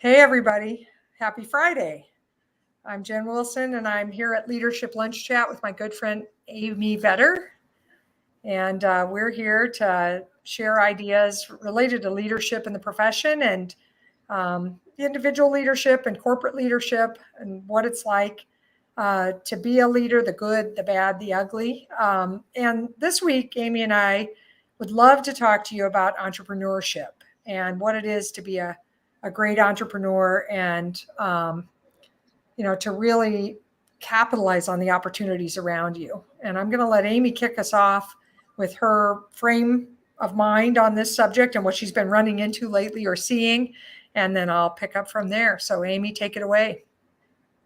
Hey, everybody. Happy Friday. I'm Jen Wilson, and I'm here at Leadership Lunch Chat with my good friend Amy Vetter. And we're here to share ideas related to leadership in the profession and individual leadership and corporate leadership and what it's like to be a leader, the good, the bad, the ugly. And this week, Amy and I would love to talk to you about entrepreneurship and what it is to be a great entrepreneur and to really capitalize on the opportunities around you. And I'm going to let Amy kick us off with her frame of mind on this subject and what she's been running into lately or seeing, and then I'll pick up from there. So Amy, take it away.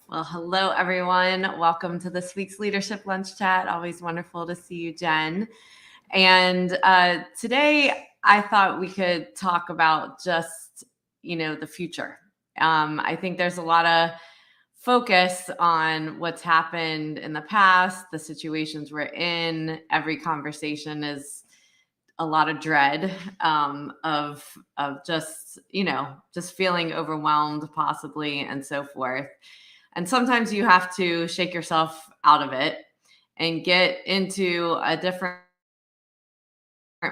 Well, hello, everyone. Welcome to this week's Leadership Lunch Chat. Always wonderful to see you, Jen. And today I thought we could talk about just, the future. I think there's a lot of focus on what's happened in the past, the situations we're in. Every conversation is a lot of dread of just, just feeling overwhelmed possibly and so forth. And sometimes you have to shake yourself out of it and get into a different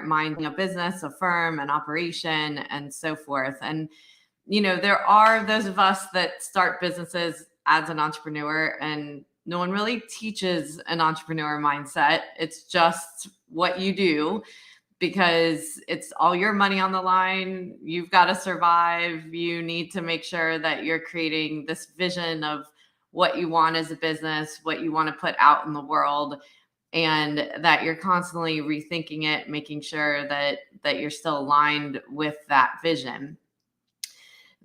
mind, a business, a firm, an operation, and so forth. And, there are those of us that start businesses as an entrepreneur, and no one really teaches an entrepreneur mindset. It's just what you do because it's all your money on the line. You've got to survive. You need to make sure that you're creating this vision of what you want as a business, what you want to put out in the world, and that you're constantly rethinking it, making sure that you're still aligned with that vision.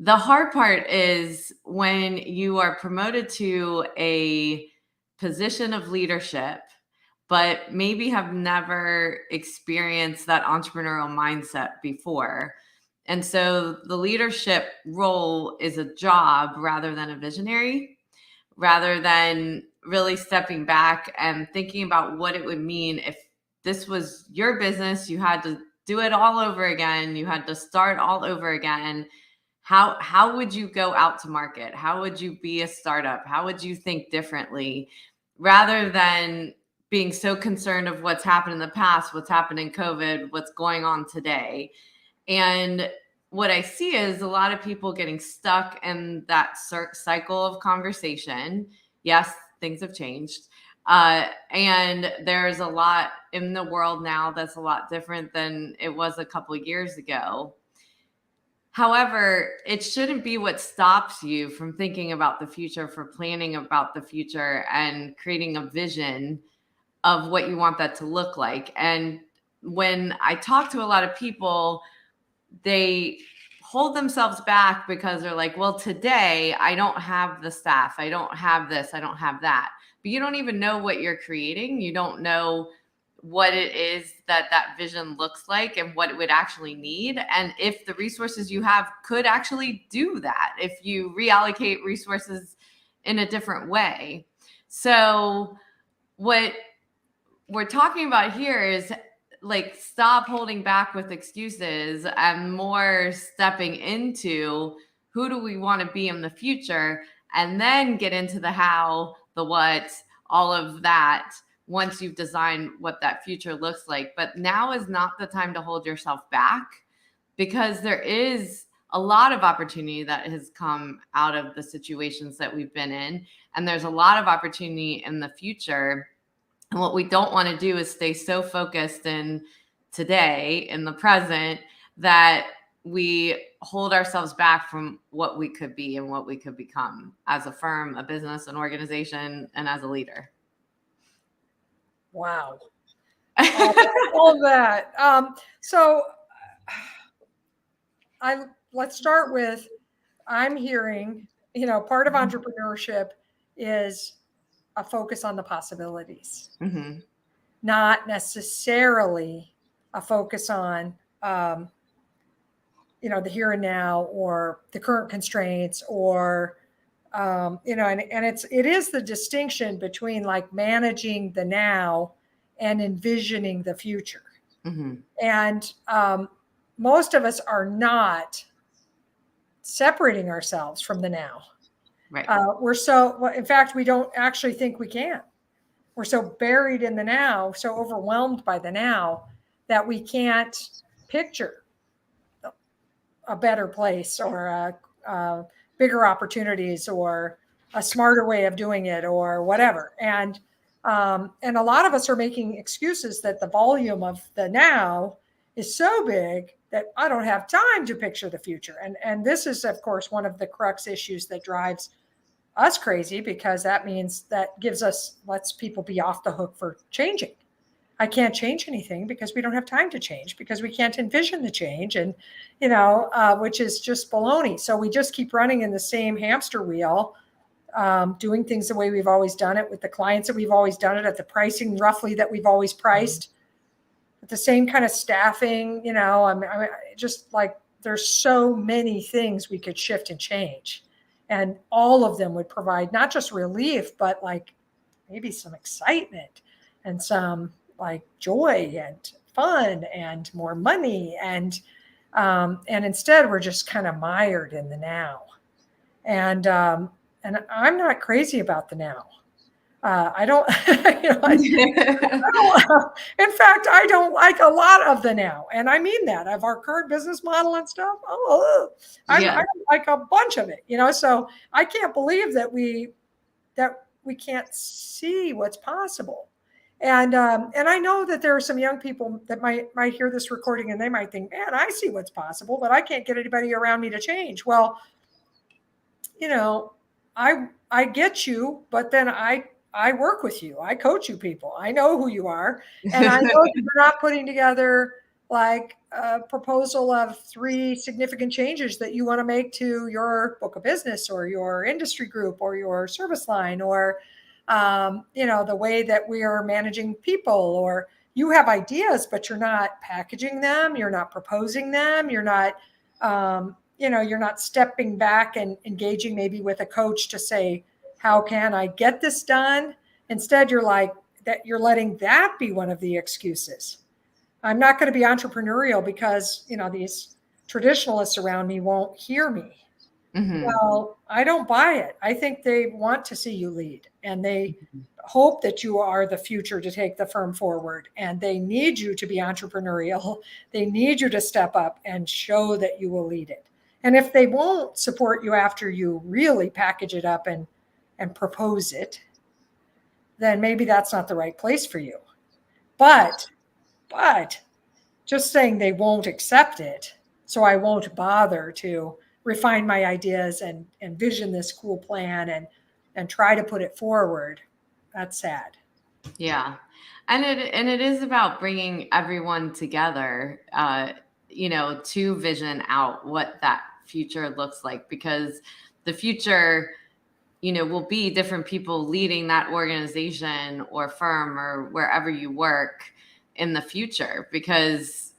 The hard part is when you are promoted to a position of leadership, but maybe have never experienced that entrepreneurial mindset before. And so the leadership role is a job rather than a visionary, rather than really stepping back and thinking about what it would mean if this was your business. You had to do it all over again. You had to start all over again. How would you go out to market? How would you be a startup? How would you think differently rather than being so concerned of what's happened in the past, what's happened in COVID, what's going on today? And what I see is a lot of people getting stuck in that cycle of conversation. Yes, things have changed. And there's a lot in the world now that's a lot different than it was a couple of years ago. However, it shouldn't be what stops you from thinking about the future, for planning about the future and creating a vision of what you want that to look like. And when I talk to a lot of people, they hold themselves back because they're like, well, today I don't have the staff. I don't have this. I don't have that. But you don't even know what you're creating. You don't know what it is that vision looks like and what it would actually need. And if the resources you have could actually do that, if you reallocate resources in a different way. So what we're talking about here is like, stop holding back with excuses and more stepping into who do we want to be in the future, and then get into the how, the what, all of that once you've designed what that future looks like. But now is not the time to hold yourself back, because there is a lot of opportunity that has come out of the situations that we've been in. And there's a lot of opportunity in the future. And what we don't want to do is stay so focused in today, in the present, that we hold ourselves back from what we could be and what we could become as a firm, a business, an organization, and as a leader. Wow. All that. So let's start with, I'm hearing, part of entrepreneurship is a focus on the possibilities, not necessarily a focus on, the here and now or the current constraints or, and it is the distinction between like managing the now and envisioning the future. And most of us are not separating ourselves from the now. Right. In fact, we don't actually think we can. We're so buried in the now, so overwhelmed by the now, that we can't picture a better place or bigger opportunities or a smarter way of doing it or whatever. And a lot of us are making excuses that the volume of the now is so big that I don't have time to picture the future. And this is, of course, one of the crux issues that drives us crazy, because that means that lets people be off the hook for changing. I can't change anything because we don't have time to change, because we can't envision the change, and which is just baloney. So we just keep running in the same hamster wheel, doing things the way we've always done it, with the clients that we've always done it, at the pricing roughly that we've always priced, with the same kind of staffing. I mean, just like, there's so many things we could shift and change, and all of them would provide not just relief, but like maybe some excitement and some like joy and fun and more money. And instead we're just kind of mired in the now. And I'm not crazy about the now. I don't, in fact, I don't like a lot of the now. And I mean that of our current business model and stuff. I don't like a bunch of it, so I can't believe that we can't see what's possible. And I know that there are some young people that might hear this recording and they might think, man, I see what's possible, but I can't get anybody around me to change. Well, I get you, but then I work with you. I coach you people. I know who you are. And I know that you're not putting together like a proposal of 3 significant changes that you want to make to your book of business or your industry group or your service line, or, the way that we are managing people. Or you have ideas, but you're not packaging them. You're not proposing them. You're not, you're not stepping back and engaging maybe with a coach to say, how can I get this done? Instead, you're letting that be one of the excuses. I'm not going to be entrepreneurial because, these traditionalists around me won't hear me. Mm-hmm. Well, I don't buy it. I think they want to see you lead, and they hope that you are the future to take the firm forward, and they need you to be entrepreneurial. They need you to step up and show that you will lead it. And if they won't support you after you really package it up and propose it, then maybe that's not the right place for you. But just saying they won't accept it, so I won't bother to refine my ideas and envision this cool plan and try to put it forward, that's sad. Yeah. And it is about bringing everyone together, to vision out what that future looks like, because the future, will be different people leading that organization or firm or wherever you work in the future, because,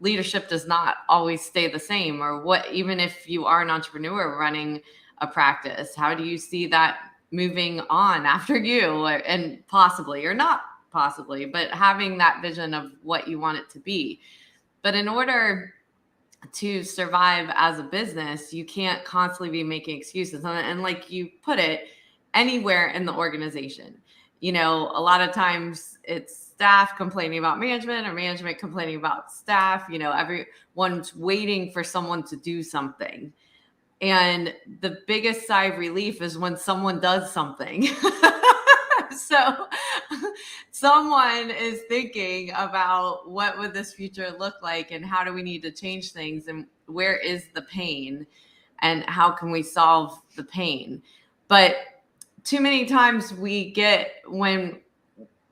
leadership does not always stay the same. Or even if you are an entrepreneur running a practice, how do you see that moving on after you, and possibly, or not possibly, but having that vision of what you want it to be. But in order to survive as a business, you can't constantly be making excuses. And like you put it, anywhere in the organization, a lot of times it's staff complaining about management or management complaining about staff. Everyone's waiting for someone to do something. And the biggest sigh of relief is when someone does something. So someone is thinking about, what would this future look like, and how do we need to change things, and where is the pain, and how can we solve the pain? But too many times we get, when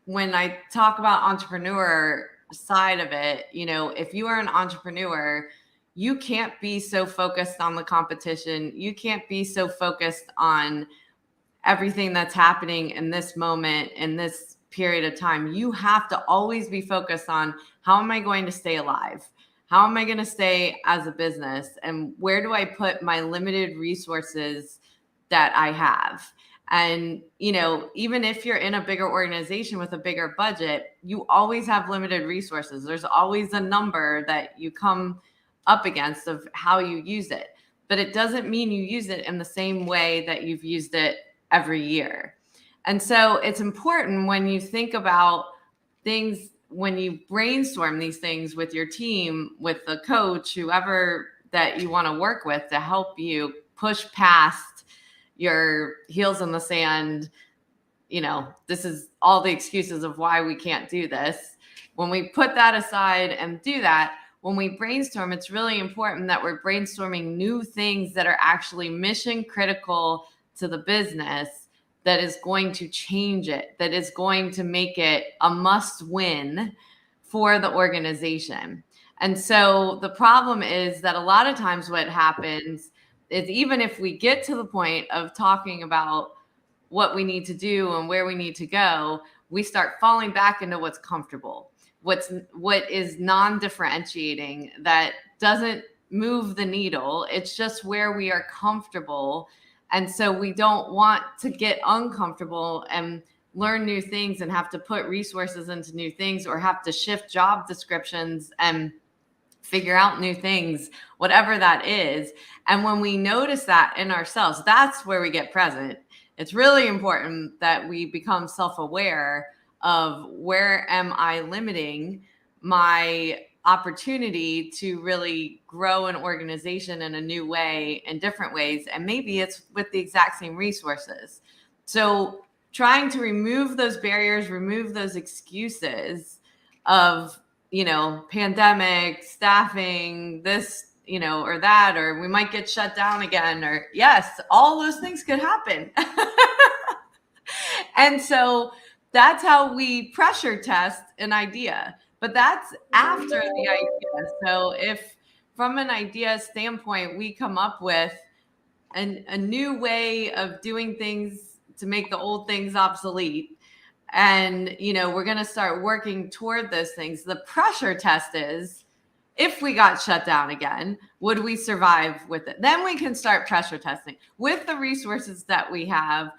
I talk about entrepreneur side of it, if you are an entrepreneur, you can't be so focused on the competition. You can't be so focused on everything that's happening in this moment, in this period of time. You have to always be focused on, how am I going to stay alive? How am I going to stay as a business? And where do I put my limited resources that I have? And, even if you're in a bigger organization with a bigger budget, you always have limited resources. There's always a number that you come up against of how you use it. But it doesn't mean you use it in the same way that you've used it every year. And so it's important when you think about things, when you brainstorm these things with your team, with the coach, whoever that you want to work with to help you push past your heels in the sand, this is all the excuses of why we can't do this. When we put that aside and do that, when we brainstorm, it's really important that we're brainstorming new things that are actually mission critical to the business, that is going to change it, that is going to make it a must win for the organization. And so the problem is that a lot of times what happens is, even if we get to the point of talking about what we need to do and where we need to go, we start falling back into what's comfortable, what is non-differentiating, that doesn't move the needle. It's just where we are comfortable. And so we don't want to get uncomfortable and learn new things and have to put resources into new things, or have to shift job descriptions and figure out new things, whatever that is. And when we notice that in ourselves, that's where we get present. It's really important that we become self-aware of, where am I limiting my opportunity to really grow an organization in a new way, in different ways. And maybe it's with the exact same resources. So trying to remove those barriers, remove those excuses of, pandemic, staffing, this, or that, or we might get shut down again, or yes, all those things could happen. And so that's how we pressure test an idea, but that's after the idea. So if from an idea standpoint, we come up with a new way of doing things to make the old things obsolete, and, we're going to start working toward those things. The pressure test is, if we got shut down again, would we survive with it? Then we can start pressure testing with the resources that we have.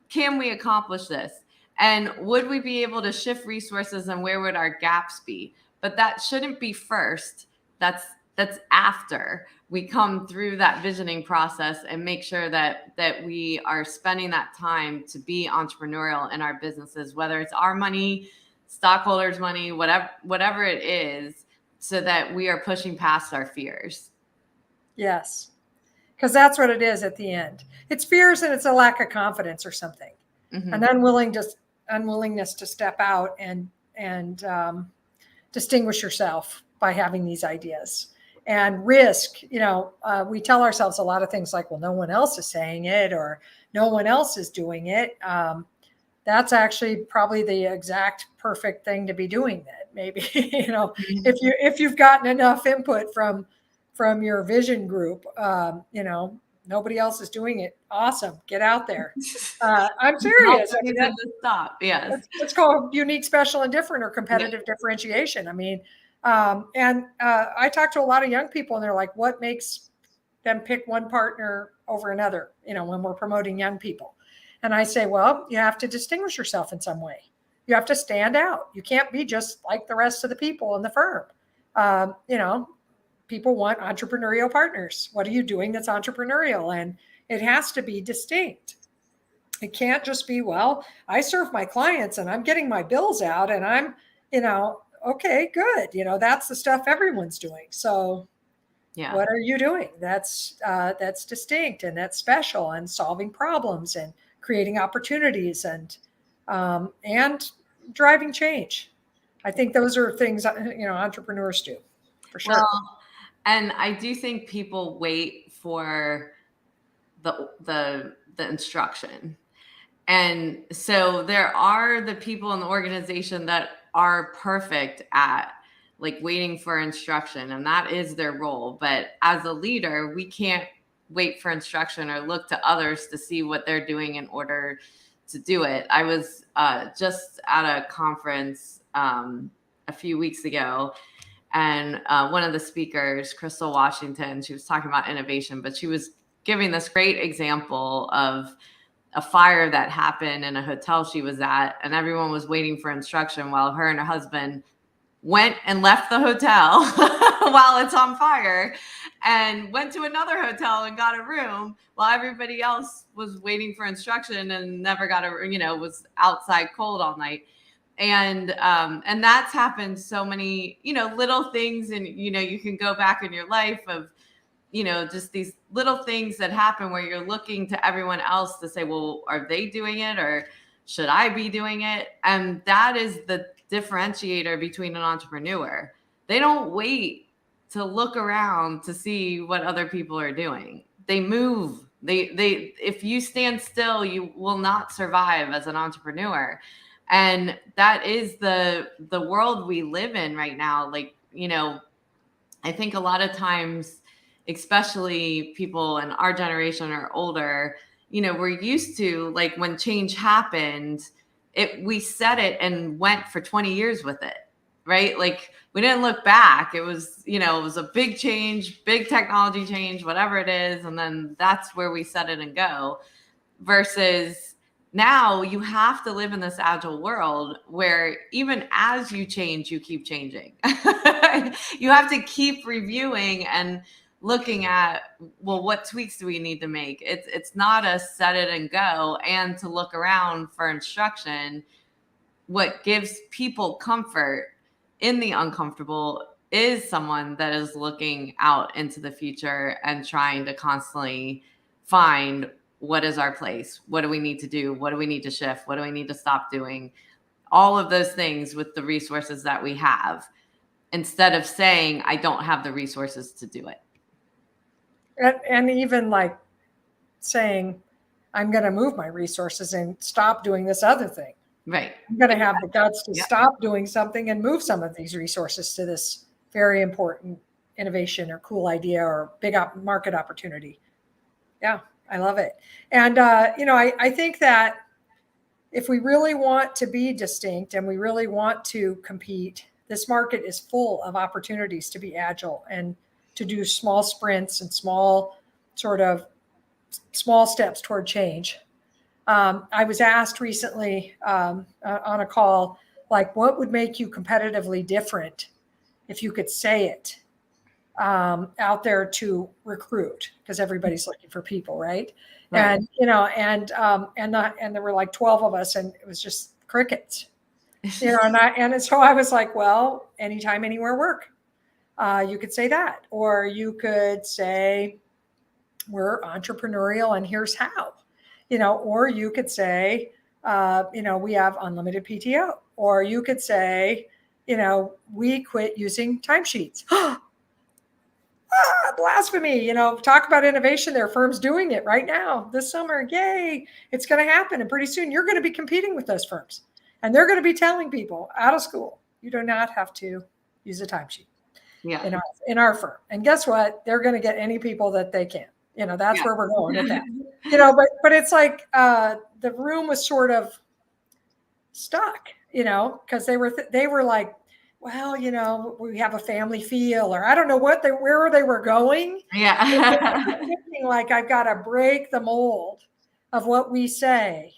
Can we accomplish this? And would we be able to shift resources, and where would our gaps be? But that shouldn't be first. That's after we come through that visioning process and make sure that we are spending that time to be entrepreneurial in our businesses, whether it's our money, stockholders' money, whatever it is, so that we are pushing past our fears. Yes, because that's what it is at the end. It's fears, and it's a lack of confidence or something, an unwillingness to step out and distinguish yourself by having these ideas. And risk, we tell ourselves a lot of things like, well, no one else is saying it, or no one else is doing it. That's actually probably the exact perfect thing to be doing that. Maybe, if you've gotten enough input from your vision group, nobody else is doing it. Awesome. Get out there. I'm serious. Stop. Yes. It's called unique, special, and different, or competitive differentiation. I talk to a lot of young people, and they're like, what makes them pick one partner over another, when we're promoting young people? And I say, well, you have to distinguish yourself in some way. You have to stand out. You can't be just like the rest of the people in the firm. People want entrepreneurial partners. What are you doing that's entrepreneurial? And it has to be distinct. It can't just be, well, I serve my clients and I'm getting my bills out and I'm, okay, good. That's the stuff everyone's doing. So yeah, what are you doing? That's distinct, and that's special, and solving problems and creating opportunities and driving change. I think those are things, entrepreneurs do, for sure. Well, and I do think people wait for the instruction. And so there are the people in the organization that are perfect at like waiting for instruction, and that is their role. But as a leader, we can't wait for instruction or look to others to see what they're doing in order to do it. I was just at a conference a few weeks ago, and one of the speakers, Crystal Washington, she was talking about innovation, but she was giving this great example of a fire that happened in a hotel she was at, and everyone was waiting for instruction while her and her husband went and left the hotel while it's on fire, and went to another hotel and got a room while everybody else was waiting for instruction and never got was outside cold all night. And that's happened so many, little things. And, you can go back in your life of, just these little things that happen where you're looking to everyone else to say, well, are they doing it, or should I be doing it? And that is the differentiator between an entrepreneur. They don't wait to look around to see what other people are doing. They move. If you stand still, you will not survive as an entrepreneur. And that is the world we live in right now. Like, I think a lot of times, especially people in our generation or older, we're used to, like, when change happened, we set it and went for 20 years with it, right? Like, we didn't look back. It was, it was a big change, big technology change, whatever it is. And then that's where we set it and go. Versus now you have to live in this agile world where even as you change, you keep changing. You have to keep reviewing and looking at, well, what tweaks do we need to make? It's not a set it and go, and to look around for instruction. What gives people comfort in the uncomfortable is someone that is looking out into the future and trying to constantly find, what is our place? What do we need to do? What do we need to shift? What do we need to stop doing? All of those things with the resources that we have, instead of saying, I don't have the resources to do it. And even like saying, I'm going to move my resources and stop doing this other thing. Right. I'm going to have the guts to stop doing something and move some of these resources to this very important innovation or cool idea or big market opportunity. Yeah, I love it. And, I think that if we really want to be distinct and we really want to compete, this market is full of opportunities to be agile and to do small sprints and small steps toward change. I was asked recently on a call, like, what would make you competitively different if you could say it out there to recruit, because everybody's looking for people, right? And there were like 12 of us, and it was just crickets. And so I was like, well, anytime, anywhere work. You could say that, or you could say we're entrepreneurial and here's how. Or you could say, we have unlimited PTO, or you could say, we quit using timesheets. Blasphemy, talk about innovation. There are firms doing it right now this summer. Yay. It's going to happen. And pretty soon you're going to be competing with those firms, and they're going to be telling people out of school, you do not have to use a timesheet in our firm. And guess what? They're going to get any people that they can. That's where we're going with that. But it's like the room was sort of stuck, because they were like, well, we have a family feel, or I don't know where they were going. Yeah. Thinking like, I've got to break the mold of what we say.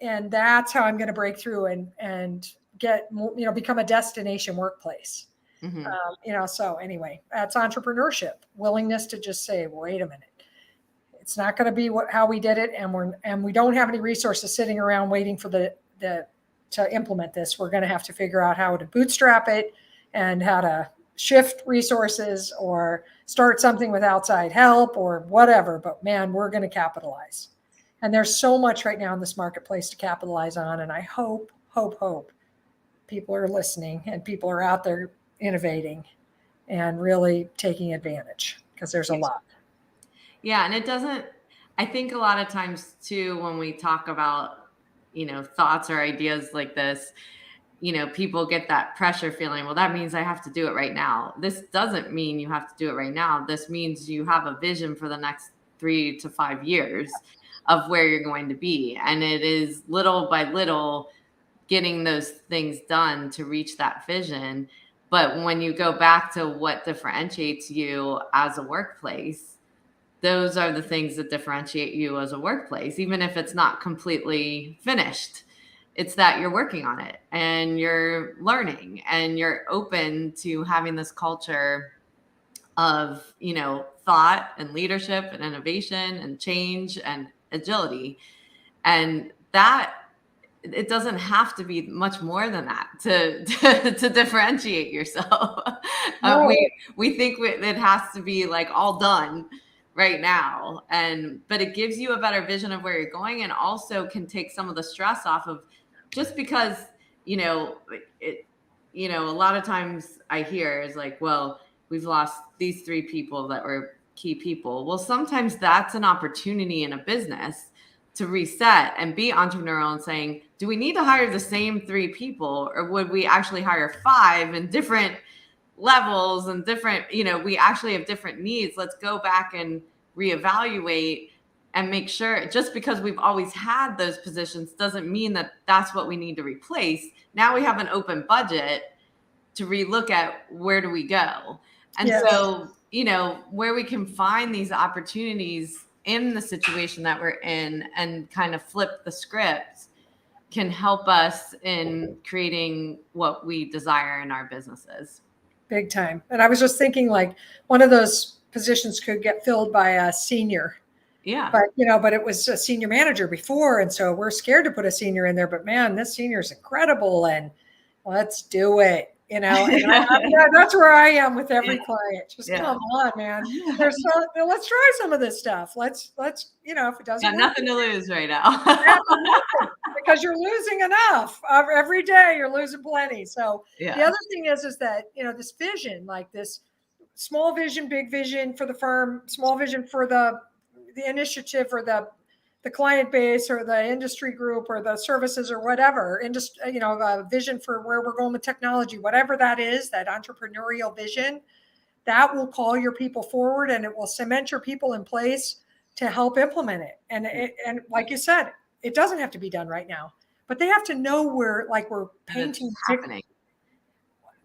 And that's how I'm going to break through and get, become a destination workplace. Mm-hmm. So anyway, that's entrepreneurship, willingness to just say, wait a minute, it's not going to be how we did it. And we don't have any resources sitting around waiting for to implement this. We're going to have to figure out how to bootstrap it and how to shift resources or start something with outside help or whatever. But man, we're going to capitalize. And there's so much right now in this marketplace to capitalize on. And I hope people are listening and people are out there innovating and really taking advantage, because there's a lot. Yeah. And I think a lot of times too, when we talk about, thoughts or ideas like this, people get that pressure feeling, well, that means I have to do it right now. This doesn't mean you have to do it right now. This means you have a vision for the next 3 to 5 years of where you're going to be. And it is little by little getting those things done to reach that vision. But when you go back to what differentiates you as a workplace, those are the things that differentiate you as a workplace, even if it's not completely finished. It's that you're working on it and you're learning and you're open to having this culture of, thought and leadership and innovation and change and agility. And that it doesn't have to be much more than that to differentiate yourself. No. We think it has to be like all done right now, but it gives you a better vision of where you're going, and also can take some of the stress off of, just because a lot of times I hear is like, well, we've lost these 3 people that were key people. Well, sometimes that's an opportunity in a business to reset and be entrepreneurial and saying, do we need to hire the same 3 people, or would we actually hire 5 in different levels and different, we actually have different needs. Let's go back and reevaluate and make sure, just because we've always had those positions doesn't mean that that's what we need to replace. Now we have an open budget to relook at where do we go. And Yes. so, where we can find these opportunities in the situation that we're in and kind of flip the script can help us in creating what we desire in our businesses. Big time. And I was just thinking, like, one of those positions could get filled by a senior. Yeah. But it was a senior manager before. And so we're scared to put a senior in there, but man, this senior is incredible. And let's do it. And that's where I am with every client. Just come on, man. Let's try some of this stuff. Let's if it doesn't got work, nothing to lose right now. because you're losing enough every day. You're losing plenty. So the other thing is that, this vision, like this small vision, big vision for the firm, small vision for the initiative or the client base or the industry group or the services or whatever, a vision for where we're going with technology, whatever that is, that entrepreneurial vision, that will call your people forward, and it will cement your people in place to help implement it. And like you said, it doesn't have to be done right now, but they have to know we're painting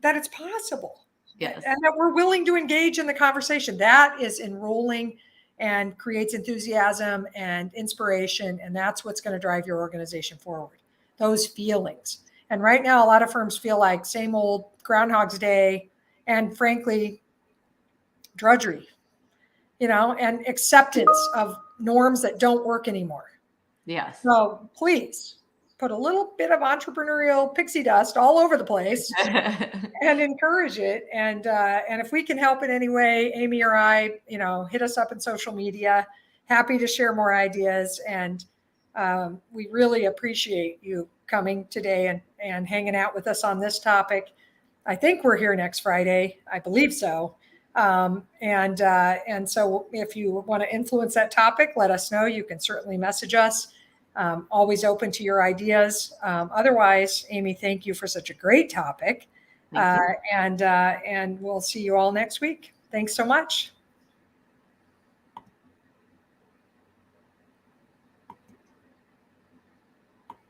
that it's possible. Yes. And that we're willing to engage in the conversation. That is enrolling and creates enthusiasm and inspiration. And that's what's going to drive your organization forward, those feelings. And right now, a lot of firms feel like same old Groundhog's Day and, frankly, drudgery, and acceptance of norms that don't work anymore. Yes. So please put a little bit of entrepreneurial pixie dust all over the place and encourage it. And if we can help in any way, Amy or I, hit us up in social media. Happy to share more ideas. And we really appreciate you coming today and hanging out with us on this topic. I think we're here next Friday. I believe so. And so if you want to influence that topic, let us know. You can certainly message us. Always open to your ideas. Otherwise, Amy, thank you for such a great topic. And we'll see you all next week. Thanks so much.